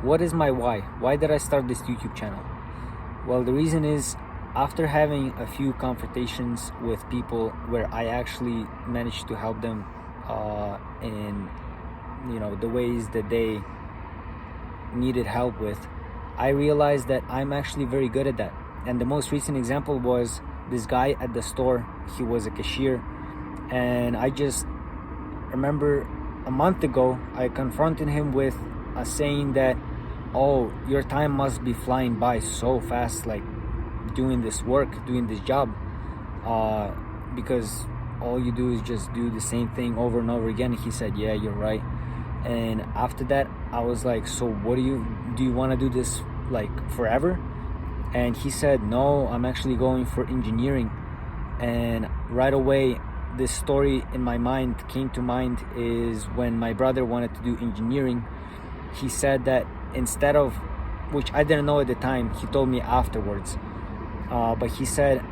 What is my why? Why did I start this YouTube channel? Well, the reason is, after having a few confrontations with people where I actually managed to help them in the ways that they needed help with, I realized that I'm actually very good at that. And the most recent example was this guy at the store. He was a cashier, and I just remember a month ago I confronted him with a saying that, oh, your time must be flying by so fast, like doing this work, doing this job, because all you do is just do the same thing over and over again. He said, yeah, you're right. And after that I was like, so what do you want to do this like forever? And he said, no, I'm actually going for engineering. And right away this story in my mind came to mind, is when my brother wanted to do engineering. He said that instead of, which I didn't know at the time, he told me afterwards, but he said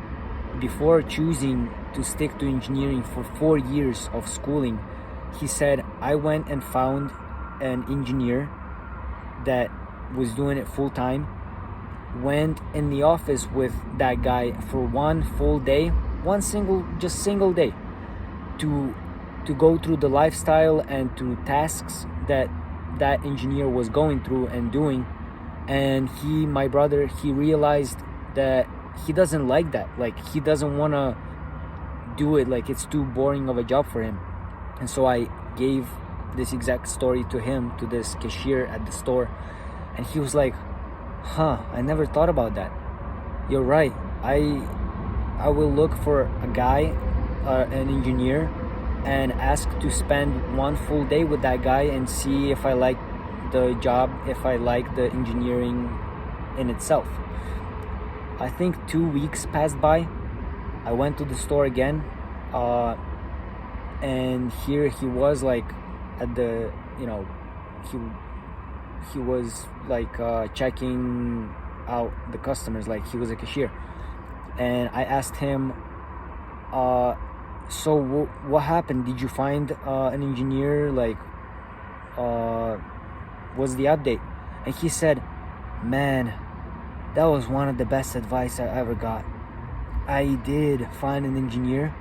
before choosing to stick to engineering for 4 years of schooling, he said, I went and found an engineer that was doing it full time, went in the office with that guy for one full day, single day, to go through the lifestyle and through tasks that engineer was going through and doing. And my brother, he realized that he doesn't like that. Like, he doesn't want to do it, like it's too boring of a job for him. And so I gave this exact story to him, to this cashier at the store, and he was like, I never thought about that. You're right. I will look for a guy, an engineer, and ask to spend one full day with that guy and see if I like the job, if I like the engineering in itself. I think 2 weeks passed by. I went to the store again, and here he was, like at the, he was like checking out the customers, like he was a cashier. And I asked him, so what happened? Did you find an engineer? Like, what's the update? And he said, man, that was one of the best advice I ever got. I did find an engineer.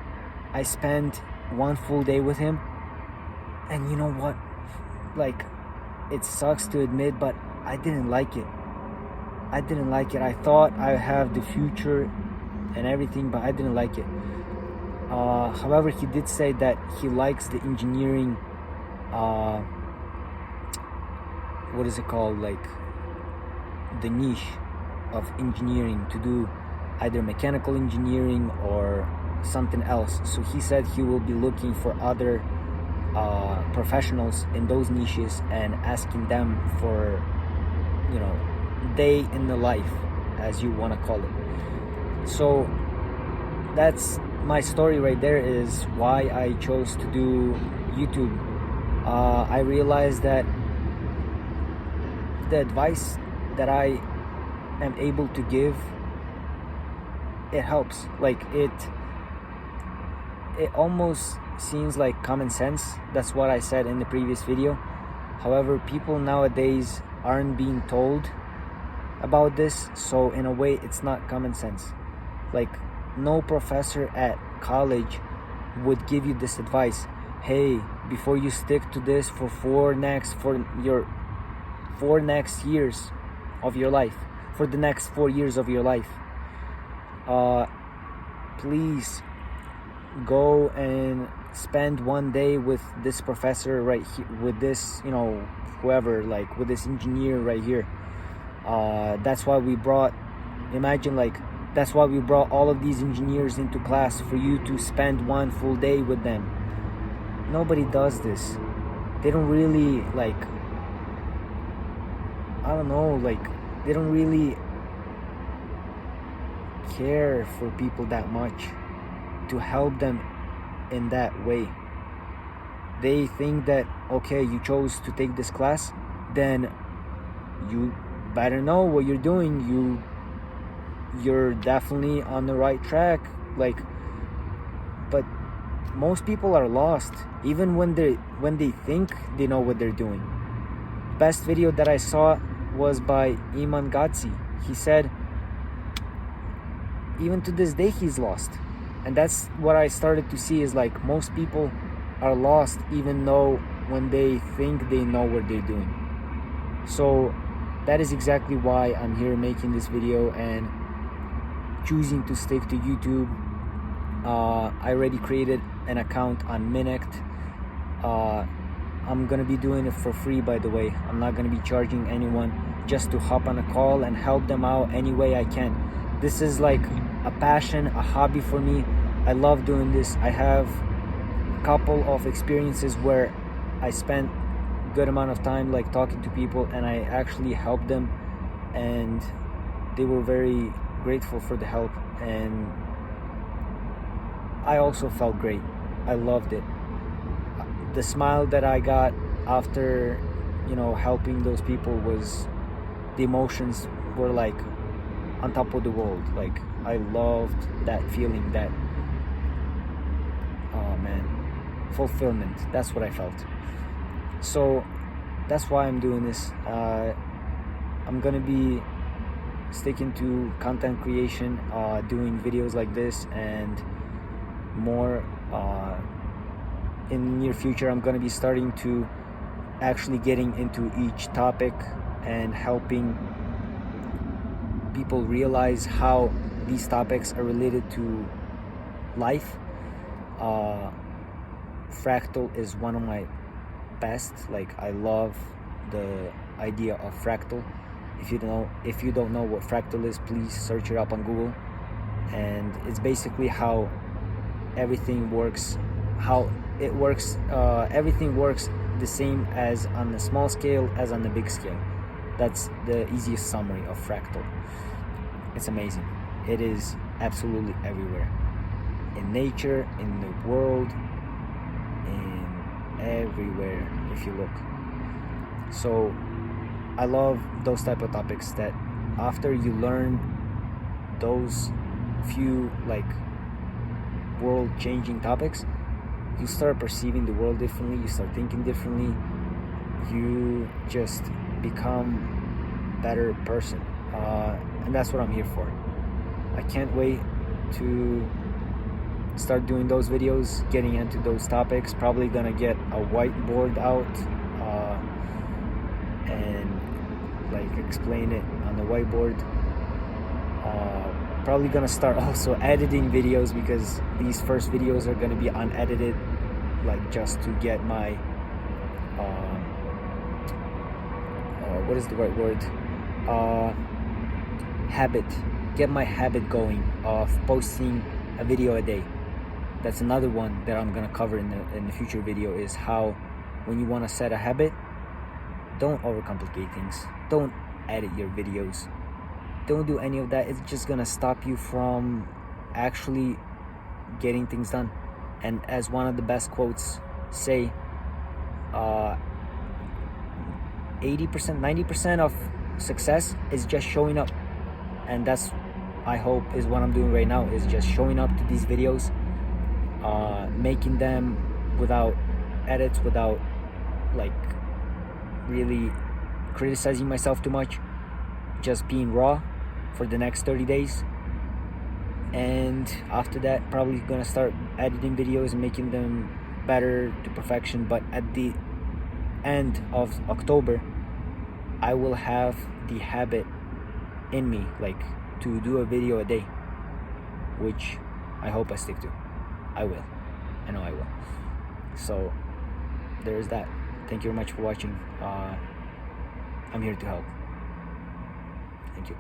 I spent one full day with him, and you know what? Like, it sucks to admit, but I didn't like it. I thought I have the future and everything, but I didn't like it. However, he did say that he likes the engineering, what is it called, like the niche of engineering, to do either mechanical engineering or something else. So he said he will be looking for other professionals in those niches and asking them for, day in the life, as you want to call it. So that's my story right there, is why I chose to do YouTube. I realized that the advice that I am able to give, it helps. Like, it almost seems like common sense. That's what I said in the previous video. However, people nowadays aren't being told about this, so in a way it's not common sense. Like, no professor at college would give you this advice. Hey, before you stick to this for your 4 next years of your life, for the next 4 years of your life, please go and spend one day with this professor right here, with this, whoever, like with this engineer right here. That's why we brought all of these engineers into class, for you to spend one full day with them. Nobody does this. They don't really, like, I don't know, like, they don't really care for people that much to help them in that way. They think that, okay, you chose to take this class, then you better know what you're doing. You're definitely on the right track. Like, but most people are lost, even when they think they know what they're doing. Best video that I saw was by Iman Gatsi. He said even to this day he's lost. And that's what I started to see, is like most people are lost even though when they think they know what they're doing. So that is exactly why I'm here making this video and choosing to stick to YouTube. I already created an account on Minect. I'm gonna be doing it for free, by the way. I'm not gonna be charging anyone, just to hop on a call and help them out any way I can. This is like a passion, a hobby for me. I love doing this. I have a couple of experiences where I spent a good amount of time like talking to people and I actually helped them, and they were very grateful for the help, and I also felt great. I loved it. The smile that I got after, helping those people was, the emotions were like on top of the world. Like, I loved that feeling, that, oh man, fulfillment. That's what I felt. So that's why I'm doing this. I'm gonna be sticking to content creation, doing videos like this and more. In the near future, I'm gonna be starting to actually getting into each topic and helping people realize how these topics are related to life. Fractal is one of my best. Like, I love the idea of fractal. If you don't know what fractal is, please search it up on Google. And it's basically how everything works, everything works the same as on the small scale as on the big scale. That's the easiest summary of fractal. It's amazing. It is absolutely everywhere, in nature, in the world, in everywhere if you look. So I love those type of topics that after you learn those few like world changing topics, you start perceiving the world differently, you start thinking differently, you just become a better person. And that's what I'm here for. I can't wait to start doing those videos, getting into those topics. Probably gonna get a whiteboard out and like explain it on the whiteboard. Probably gonna start also editing videos, because these first videos are gonna be unedited, like just to get my what is the right word, habit, get my habit going of posting a video a day. That's another one that I'm gonna cover in the future video, is how when you want to set a habit, don't overcomplicate things, don't edit your videos, don't do any of that. It's just gonna stop you from actually getting things done. And as one of the best quotes say, 80%, 90% of success is just showing up. And that's, I hope, is what I'm doing right now, is just showing up to these videos, making them without edits, without like really criticizing myself too much, just being raw for the next 30 days. And after that, probably gonna start editing videos and making them better to perfection. But at the end of October, I will have the habit in me, like, to do a video a day, which I hope I stick to. I will. I know I will. So there's that. Thank you very much for watching. I'm here to help. Thank you.